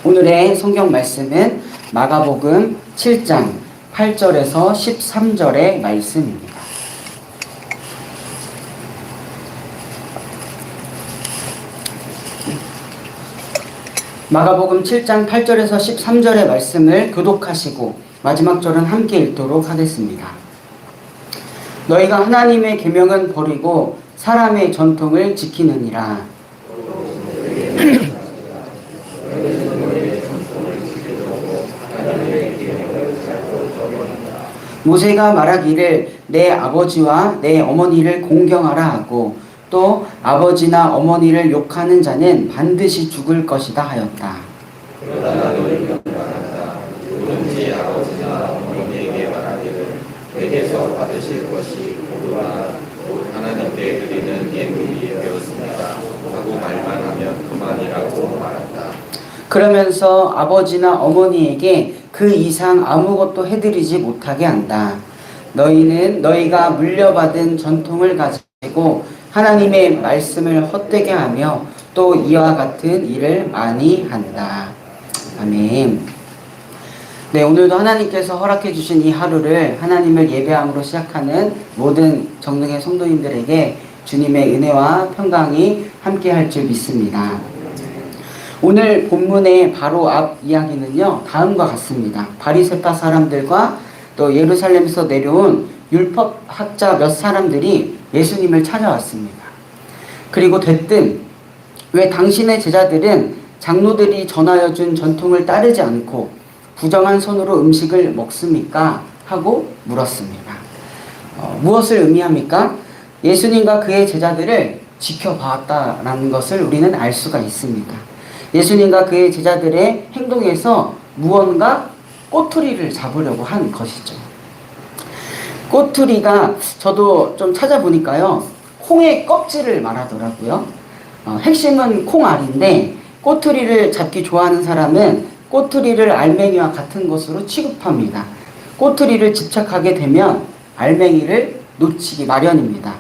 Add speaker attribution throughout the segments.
Speaker 1: 오늘의 성경 말씀은 마가복음 7장 8절에서 13절의 말씀입니다. 마가복음 7장 8절에서 13절의 말씀을 교독하시고 마지막 절은 함께 읽도록 하겠습니다. 너희가 하나님의 계명은 버리고 사람의 전통을 지키느니라. 모세가 말하기를 내 아버지와 내 어머니를 공경하라 하고 또 아버지나 어머니를 욕하는 자는 반드시 죽을 것이다 하였다.
Speaker 2: 그러나 너희는 말한다. 누구든지 아버지나 어머니에게 말하기를 내게서 받으실 것이 고루나 하나님께 드리는 예물이 되었습니다 하고 말만 하면 그만이라고 말한다.
Speaker 1: 그러면서 아버지나 어머니에게 그 이상 아무것도 해드리지 못하게 한다. 너희는 너희가 물려받은 전통을 가지고 하나님의 말씀을 헛되게 하며 또 이와 같은 일을 많이 한다. 아멘. 네, 오늘도 하나님께서 허락해 주신 이 하루를 하나님을 예배함으로 시작하는 모든 정릉의 성도님들에게 주님의 은혜와 평강이 함께 할 줄 믿습니다. 오늘 본문의 바로 앞 이야기는요, 다음과 같습니다. 바리새파 사람들과 또 예루살렘에서 내려온 율법학자 몇 사람들이 예수님을 찾아왔습니다. 그리고 대뜸 왜 당신의 제자들은 장로들이 전하여 준 전통을 따르지 않고 부정한 손으로 음식을 먹습니까? 하고 물었습니다. 무엇을 의미합니까? 예수님과 그의 제자들을 지켜봤다라는 것을 우리는 알 수가 있습니다. 예수님과 그의 제자들의 행동에서 무언가 꼬투리를 잡으려고 한 것이죠. 꼬투리가 저도 좀 찾아보니까요, 콩의 껍질을 말하더라고요. 핵심은 콩알인데 꼬투리를 잡기 좋아하는 사람은 꼬투리를 알맹이와 같은 것으로 취급합니다. 꼬투리를 집착하게 되면 알맹이를 놓치기 마련입니다.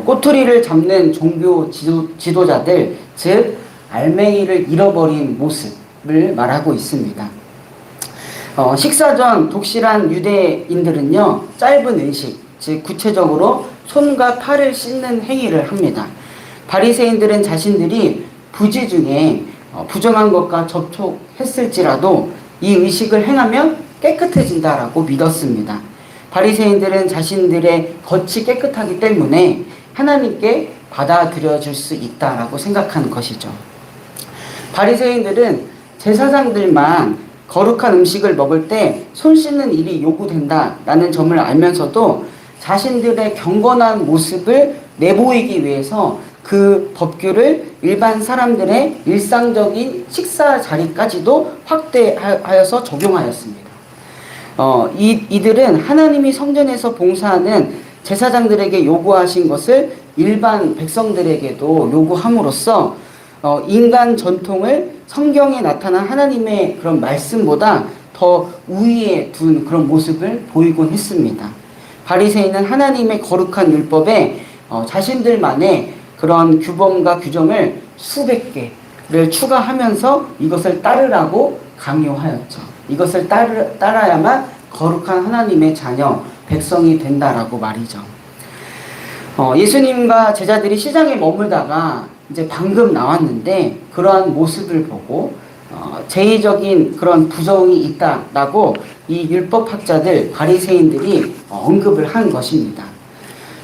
Speaker 1: 꼬투리를 잡는 종교 지도자들, 즉 알맹이를 잃어버린 모습을 말하고 있습니다. 식사 전 독실한 유대인들은요, 짧은 의식, 즉 구체적으로 손과 팔을 씻는 행위를 합니다. 바리새인들은 자신들이 부지 중에 부정한 것과 접촉했을지라도 이 의식을 행하면 깨끗해진다라고 믿었습니다. 바리새인들은 자신들의 겉이 깨끗하기 때문에 하나님께 받아들여질 수 있다라고 생각하는 것이죠. 바리새인들은 제사장들만 거룩한 음식을 먹을 때 손 씻는 일이 요구된다라는 점을 알면서도 자신들의 경건한 모습을 내보이기 위해서 그 법규를 일반 사람들의 일상적인 식사 자리까지도 확대하여서 적용하였습니다. 이들은 하나님이 성전에서 봉사하는 제사장들에게 요구하신 것을 일반 백성들에게도 요구함으로써 인간 전통을 성경에 나타난 하나님의 그런 말씀보다 더 우위에 둔 그런 모습을 보이곤 했습니다. 바리새인은 하나님의 거룩한 율법에 자신들만의 그런 규범과 규정을 수백 개를 추가하면서 이것을 따르라고 강요하였죠. 이것을 따라야만 거룩한 하나님의 자녀, 백성이 된다라고 말이죠. 예수님과 제자들이 시장에 머물다가 이제 방금 나왔는데 그러한 모습을 보고 제의적인 그런 부정이 있다라고 이 율법학자들, 바리새인들이 언급을 한 것입니다.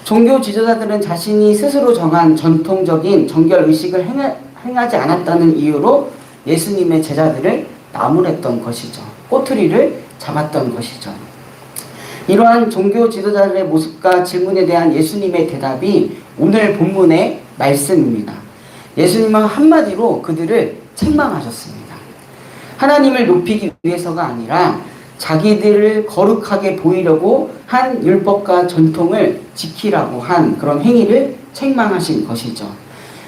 Speaker 1: 종교 지도자들은 자신이 스스로 정한 전통적인 정결 의식을 행하지 않았다는 이유로 예수님의 제자들을 나무랬던 것이죠. 꼬투리를 잡았던 것이죠. 이러한 종교 지도자들의 모습과 질문에 대한 예수님의 대답이 오늘 본문의 말씀입니다. 예수님은 한마디로 그들을 책망하셨습니다. 하나님을 높이기 위해서가 아니라 자기들을 거룩하게 보이려고 한 율법과 전통을 지키라고 한 그런 행위를 책망하신 것이죠.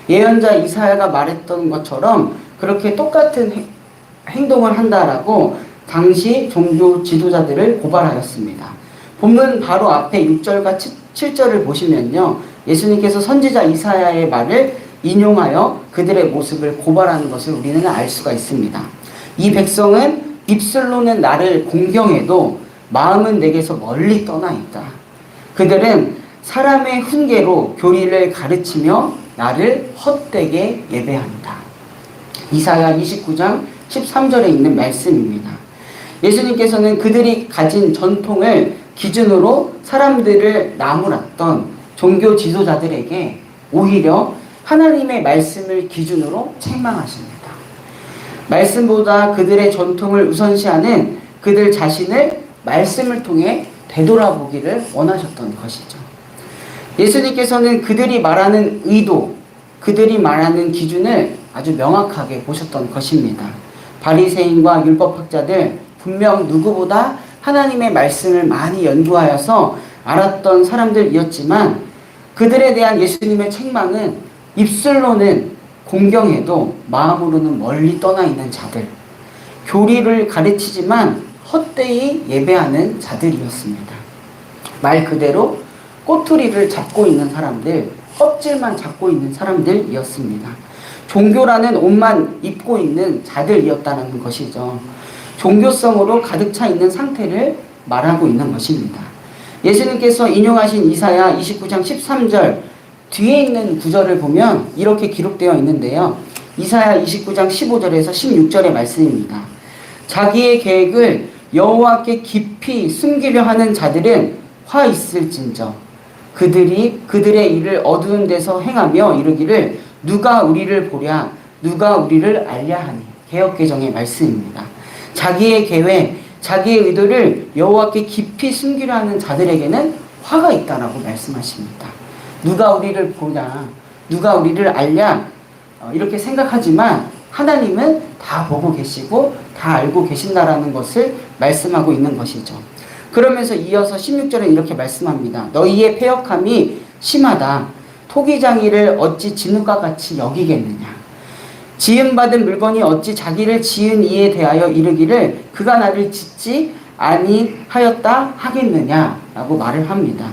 Speaker 1: 예언자 이사야가 말했던 것처럼 그렇게 똑같은 행동을 한다라고 당시 종교 지도자들을 고발하였습니다. 본문 바로 앞에 6절과 7절을 보시면요, 예수님께서 선지자 이사야의 말을 인용하여 그들의 모습을 고발하는 것을 우리는 알 수가 있습니다. 이 백성은 입술로는 나를 공경해도 마음은 내게서 멀리 떠나 있다. 그들은 사람의 훈계로 교리를 가르치며 나를 헛되게 예배한다. 이사야 29장 13절에 있는 말씀입니다. 예수님께서는 그들이 가진 전통을 기준으로 사람들을 나무랐던 종교 지도자들에게 오히려 하나님의 말씀을 기준으로 책망하십니다. 말씀보다 그들의 전통을 우선시하는 그들 자신을 말씀을 통해 되돌아보기를 원하셨던 것이죠. 예수님께서는 그들이 말하는 의도, 그들이 말하는 기준을 아주 명확하게 보셨던 것입니다. 바리새인과 율법학자들 분명 누구보다 하나님의 말씀을 많이 연구하여서 알았던 사람들이었지만 그들에 대한 예수님의 책망은 입술로는 공경해도 마음으로는 멀리 떠나 있는 자들, 교리를 가르치지만 헛되이 예배하는 자들이었습니다. 말 그대로 꼬투리를 잡고 있는 사람들, 껍질만 잡고 있는 사람들이었습니다. 종교라는 옷만 입고 있는 자들이었다는 것이죠. 종교성으로 가득 차 있는 상태를 말하고 있는 것입니다. 예수님께서 인용하신 이사야 29장 13절 뒤에 있는 구절을 보면 이렇게 기록되어 있는데요. 이사야 29장 15절에서 16절의 말씀입니다. 자기의 계획을 여호와께 깊이 숨기려 하는 자들은 화 있을진저 그들의 일을 어두운 데서 행하며 이르기를 누가 우리를 보랴 누가 우리를 알랴 하니. 개역개정의 말씀입니다. 자기의 계획, 자기의 의도를 여호와께 깊이 숨기려 하는 자들에게는 화가 있다라고 말씀하십니다. 누가 우리를 보냐, 누가 우리를 알랴 이렇게 생각하지만 하나님은 다 보고 계시고 다 알고 계신다라는 것을 말씀하고 있는 것이죠. 그러면서 이어서 16절에 이렇게 말씀합니다. 너희의 패역함이 심하다. 토기장이를 어찌 진흙과 같이 여기겠느냐. 지음받은 물건이 어찌 자기를 지은 이에 대하여 이르기를 그가 나를 짓지 아니하였다 하겠느냐라고 말을 합니다.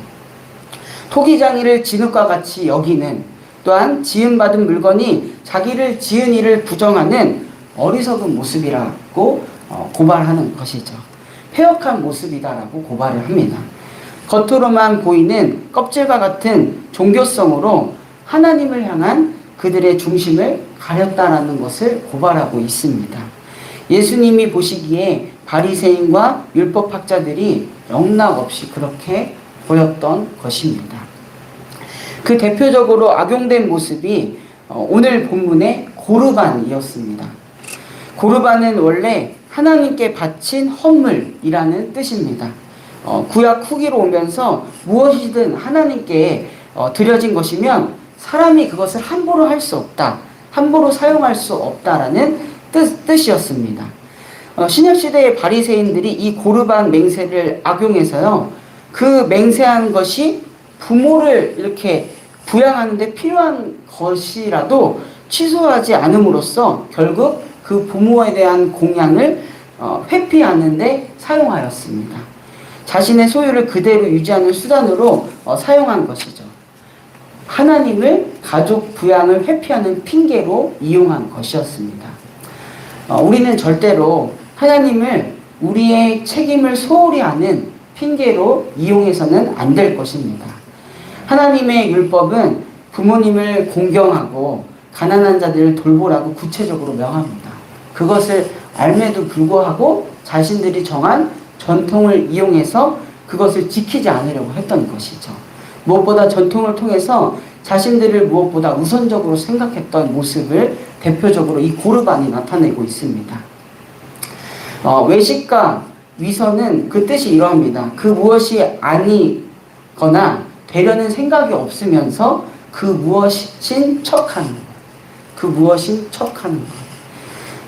Speaker 1: 토기장이를 진흙과 같이 여기는, 또한 지음받은 물건이 자기를 지은 이를 부정하는 어리석은 모습이라고 고발하는 것이죠. 패역한 모습이다라고 고발을 합니다. 겉으로만 보이는 껍질과 같은 종교성으로 하나님을 향한 그들의 중심을 가렸다라는 것을 고발하고 있습니다. 예수님이 보시기에 바리새인과 율법학자들이 영락없이 그렇게 보였던 것입니다. 그 대표적으로 악용된 모습이 오늘 본문의 고르반이었습니다. 고르반은 원래 하나님께 바친 헌물이라는 뜻입니다. 구약 후기로 오면서 무엇이든 하나님께 드려진 것이면 사람이 그것을 함부로 할 수 없다, 함부로 사용할 수 없다라는 뜻이었습니다. 신약시대의 바리새인들이 이 고르반 맹세를 악용해서요, 그 맹세한 것이 부모를 이렇게 부양하는데 필요한 것이라도 취소하지 않음으로써 결국 그 부모에 대한 공양을 회피하는 데 사용하였습니다. 자신의 소유를 그대로 유지하는 수단으로 사용한 것이죠. 하나님을 가족 부양을 회피하는 핑계로 이용한 것이었습니다. 우리는 절대로 하나님을 우리의 책임을 소홀히 하는 핑계로 이용해서는 안 될 것입니다. 하나님의 율법은 부모님을 공경하고 가난한 자들을 돌보라고 구체적으로 명합니다. 그것을 알매도 불구하고 자신들이 정한 전통을 이용해서 그것을 지키지 않으려고 했던 것이죠. 무엇보다 전통을 통해서 자신들을 무엇보다 우선적으로 생각했던 모습을 대표적으로 이 고르반이 나타내고 있습니다. 외식과 위선은 그 뜻이 이러합니다. 그 무엇이 아니거나 되려는 생각이 없으면서 그 무엇인 척하는 것. 그 무엇인 척하는 것.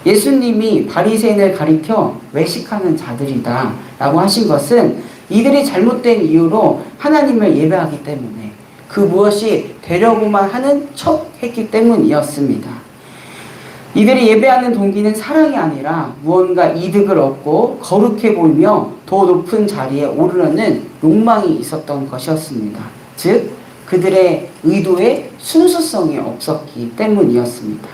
Speaker 1: 예수님이 바리새인을 가리켜 외식하는 자들이다 라고 하신 것은 이들이 잘못된 이유로 하나님을 예배하기 때문에 그 무엇이 되려고만 하는 척 했기 때문이었습니다. 이들이 예배하는 동기는 사랑이 아니라 무언가 이득을 얻고 거룩해 보이며 더 높은 자리에 오르려는 욕망이 있었던 것이었습니다. 즉 그들의 의도에 순수성이 없었기 때문이었습니다.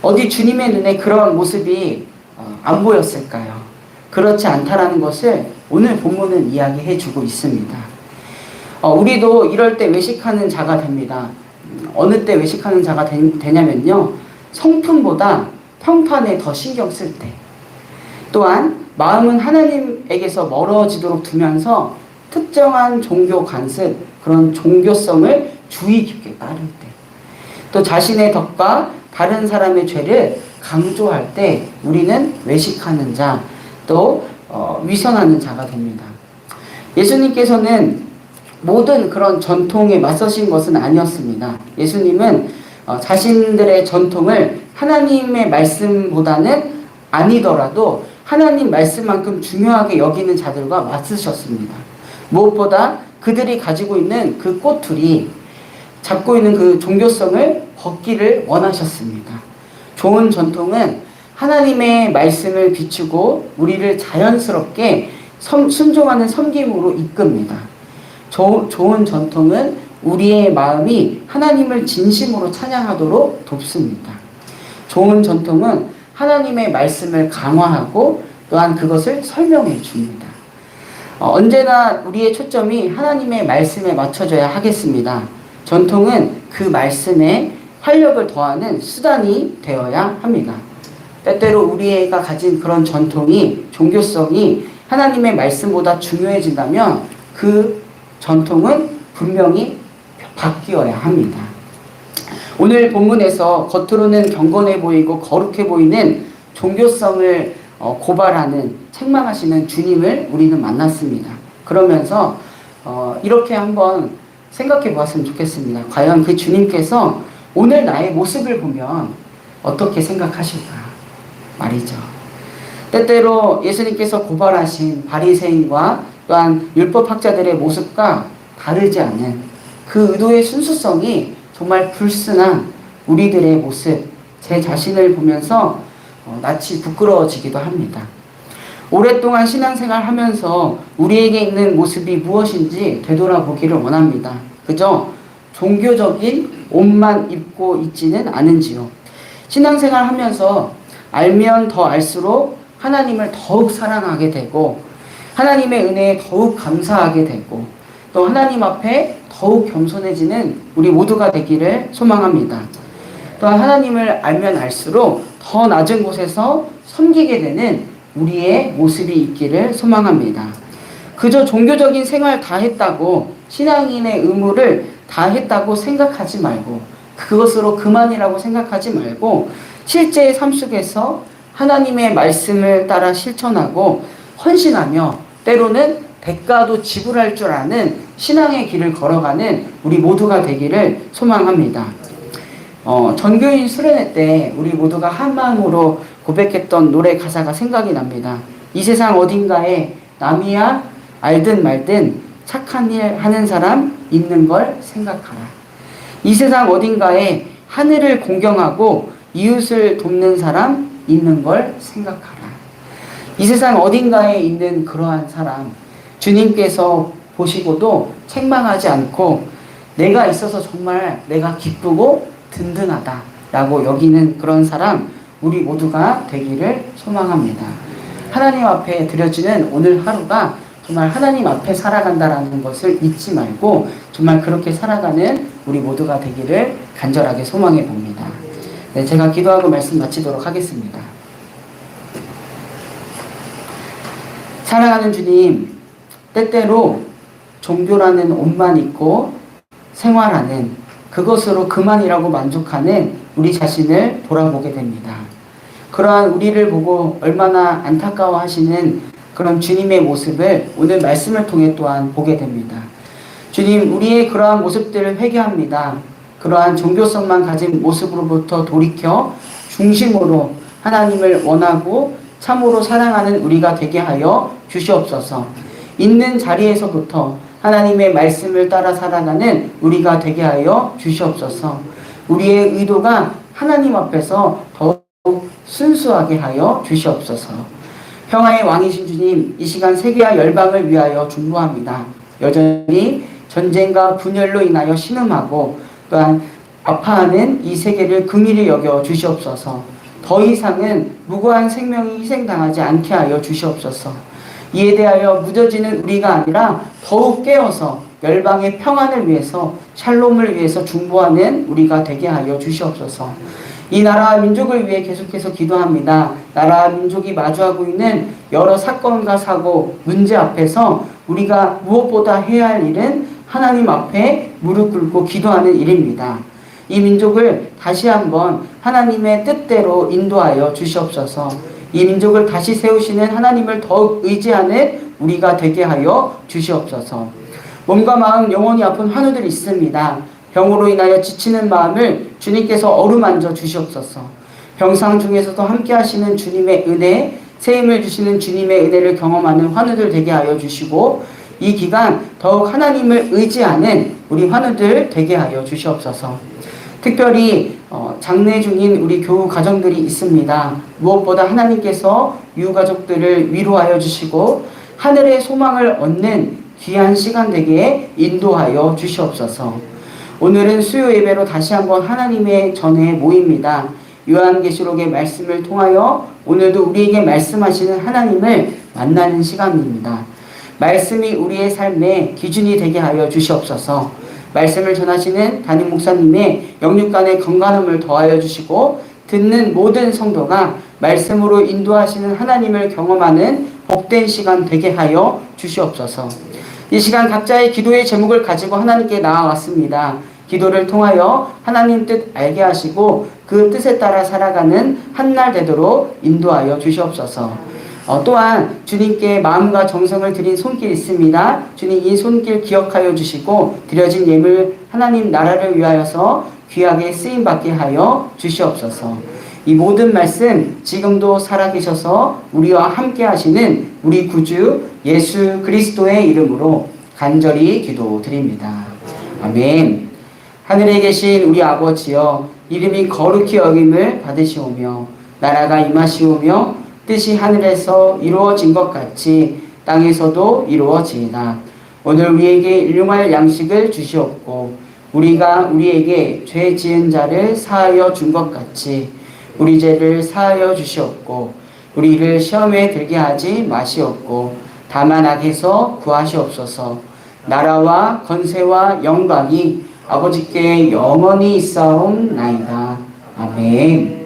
Speaker 1: 어디 주님의 눈에 그런 모습이 안 보였을까요? 그렇지 않다라는 것을 오늘 본문은 이야기해 주고 있습니다. 우리도 이럴 때 외식하는 자가 됩니다. 어느 때 외식하는 자가 되냐면요. 성품보다 평판에 더 신경 쓸 때. 또한 마음은 하나님에게서 멀어지도록 두면서 특정한 종교 관습, 그런 종교성을 주의 깊게 따를 때. 또 자신의 덕과 다른 사람의 죄를 강조할 때 우리는 외식하는 자, 또 위선하는 자가 됩니다. 예수님께서는 모든 그런 전통에 맞서신 것은 아니었습니다. 예수님은 자신들의 전통을 하나님의 말씀보다는 아니더라도 하나님 말씀만큼 중요하게 여기는 자들과 맞서셨습니다. 무엇보다 그들이 가지고 있는 그 꼬투리, 잡고 있는 그 종교성을 벗기를 원하셨습니다. 좋은 전통은 하나님의 말씀을 비추고 우리를 자연스럽게 순종하는 섬김으로 이끕니다. 좋은 전통은 우리의 마음이 하나님을 진심으로 찬양하도록 돕습니다. 좋은 전통은 하나님의 말씀을 강화하고 또한 그것을 설명해 줍니다. 언제나 우리의 초점이 하나님의 말씀에 맞춰져야 하겠습니다. 전통은 그 말씀에 활력을 더하는 수단이 되어야 합니다. 때때로 우리가 가진 그런 전통이, 종교성이 하나님의 말씀보다 중요해진다면 그 전통은 분명히 바뀌어야 합니다. 오늘 본문에서 겉으로는 경건해 보이고 거룩해 보이는 종교성을 고발하는, 책망하시는 주님을 우리는 만났습니다. 그러면서 이렇게 한번 생각해 보았으면 좋겠습니다. 과연 그 주님께서 오늘 나의 모습을 보면 어떻게 생각하실까 말이죠. 때때로 예수님께서 고발하신 바리새인과 또한 율법학자들의 모습과 다르지 않은 그 의도의 순수성이 정말 불순한 우리들의 모습, 제 자신을 보면서 낯이 부끄러워지기도 합니다. 오랫동안 신앙생활 하면서 우리에게 있는 모습이 무엇인지 되돌아보기를 원합니다. 그저 종교적인 옷만 입고 있지는 않은지요. 신앙생활 하면서 알면 더 알수록 하나님을 더욱 사랑하게 되고 하나님의 은혜에 더욱 감사하게 되고 또 하나님 앞에 더욱 겸손해지는 우리 모두가 되기를 소망합니다. 또한 하나님을 알면 알수록 더 낮은 곳에서 섬기게 되는 우리의 모습이 있기를 소망합니다. 그저 종교적인 생활 다 했다고, 신앙인의 의무를 다 했다고 생각하지 말고, 그것으로 그만이라고 생각하지 말고 실제의 삶 속에서 하나님의 말씀을 따라 실천하고 헌신하며 때로는 대가도 지불할 줄 아는 신앙의 길을 걸어가는 우리 모두가 되기를 소망합니다. 전교인 수련회 때 우리 모두가 한 마음으로 고백했던 노래 가사가 생각이 납니다. 이 세상 어딘가에 남이야 알든 말든 착한 일 하는 사람 있는 걸 생각하라. 이 세상 어딘가에 하늘을 공경하고 이웃을 돕는 사람 있는 걸 생각하라. 이 세상 어딘가에 있는 그러한 사람, 주님께서 보시고도 책망하지 않고 내가 있어서 정말 내가 기쁘고 든든하다 라고 여기는 그런 사람 우리 모두가 되기를 소망합니다. 하나님 앞에 드려지는 오늘 하루가 정말 하나님 앞에 살아간다라는 것을 잊지 말고 정말 그렇게 살아가는 우리 모두가 되기를 간절하게 소망해 봅니다. 네, 제가 기도하고 말씀 마치도록 하겠습니다. 사랑하는 주님, 때때로 종교라는 옷만 입고 생활하는 그것으로 그만이라고 만족하는 우리 자신을 돌아보게 됩니다. 그러한 우리를 보고 얼마나 안타까워하시는 그런 주님의 모습을 오늘 말씀을 통해 또한 보게 됩니다. 주님, 우리의 그러한 모습들을 회개합니다. 그러한 종교성만 가진 모습으로부터 돌이켜 중심으로 하나님을 원하고 참으로 사랑하는 우리가 되게 하여 주시옵소서. 있는 자리에서부터 하나님의 말씀을 따라 살아가는 우리가 되게 하여 주시옵소서. 우리의 의도가 하나님 앞에서 더욱 순수하게 하여 주시옵소서. 평화의 왕이신 주님, 이 시간 세계와 열방을 위하여 중보합니다. 여전히 전쟁과 분열로 인하여 신음하고 또한 아파하는 이 세계를 긍휼히 여겨 주시옵소서. 더 이상은 무고한 생명이 희생당하지 않게 하여 주시옵소서. 이에 대하여 무뎌지는 우리가 아니라 더욱 깨어서 열방의 평안을 위해서 샬롬을 위해서 중보하는 우리가 되게 하여 주시옵소서. 이 나라와 민족을 위해 계속해서 기도합니다. 나라와 민족이 마주하고 있는 여러 사건과 사고, 문제 앞에서 우리가 무엇보다 해야 할 일은 하나님 앞에 무릎 꿇고 기도하는 일입니다. 이 민족을 다시 한번 하나님의 뜻대로 인도하여 주시옵소서. 이 민족을 다시 세우시는 하나님을 더욱 의지하는 우리가 되게 하여 주시옵소서. 몸과 마음, 영혼이 아픈 환우들이 있습니다. 병으로 인하여 지치는 마음을 주님께서 어루만져 주시옵소서. 병상 중에서도 함께 하시는 주님의 은혜, 새 힘을 주시는 주님의 은혜를 경험하는 환우들 되게 하여 주시고, 이 기간 더욱 하나님을 의지하는 우리 환우들 되게 하여 주시옵소서. 특별히 장래 중인 우리 교우 가정들이 있습니다. 무엇보다 하나님께서 유가족들을 위로하여 주시고 하늘의 소망을 얻는 귀한 시간 되게 인도하여 주시옵소서. 오늘은 수요 예배로 다시 한번 하나님의 전에 모입니다. 요한계시록의 말씀을 통하여 오늘도 우리에게 말씀하시는 하나님을 만나는 시간입니다. 말씀이 우리의 삶의 기준이 되게 하여 주시옵소서. 말씀을 전하시는 담임 목사님의 영육간의 건강함을 더하여 주시고, 듣는 모든 성도가 말씀으로 인도하시는 하나님을 경험하는 복된 시간 되게 하여 주시옵소서. 이 시간 각자의 기도의 제목을 가지고 하나님께 나아왔습니다. 기도를 통하여 하나님 뜻 알게 하시고 그 뜻에 따라 살아가는 한날 되도록 인도하여 주시옵소서. 또한 주님께 마음과 정성을 드린 손길 있습니다. 주님 이 손길 기억하여 주시고 드려진 예물 하나님 나라를 위하여서 귀하게 쓰임받게 하여 주시옵소서. 이 모든 말씀 지금도 살아계셔서 우리와 함께 하시는 우리 구주 예수 그리스도의 이름으로 간절히 기도드립니다. 아멘. 하늘에 계신 우리 아버지여, 이름이 거룩히 여김을 받으시오며 나라가 임하시오며 뜻이 하늘에서 이루어진 것 같이 땅에서도 이루어지이다. 오늘 우리에게 일용할 양식을 주시옵고 우리가 우리에게 죄 지은 자를 사하여 준 것 같이 우리 죄를 사하여 주시옵고 우리를 시험에 들게 하지 마시옵고 다만 악에서 구하시옵소서. 나라와 권세와 영광이 아버지께 영원히 있사옵나이다. 아멘.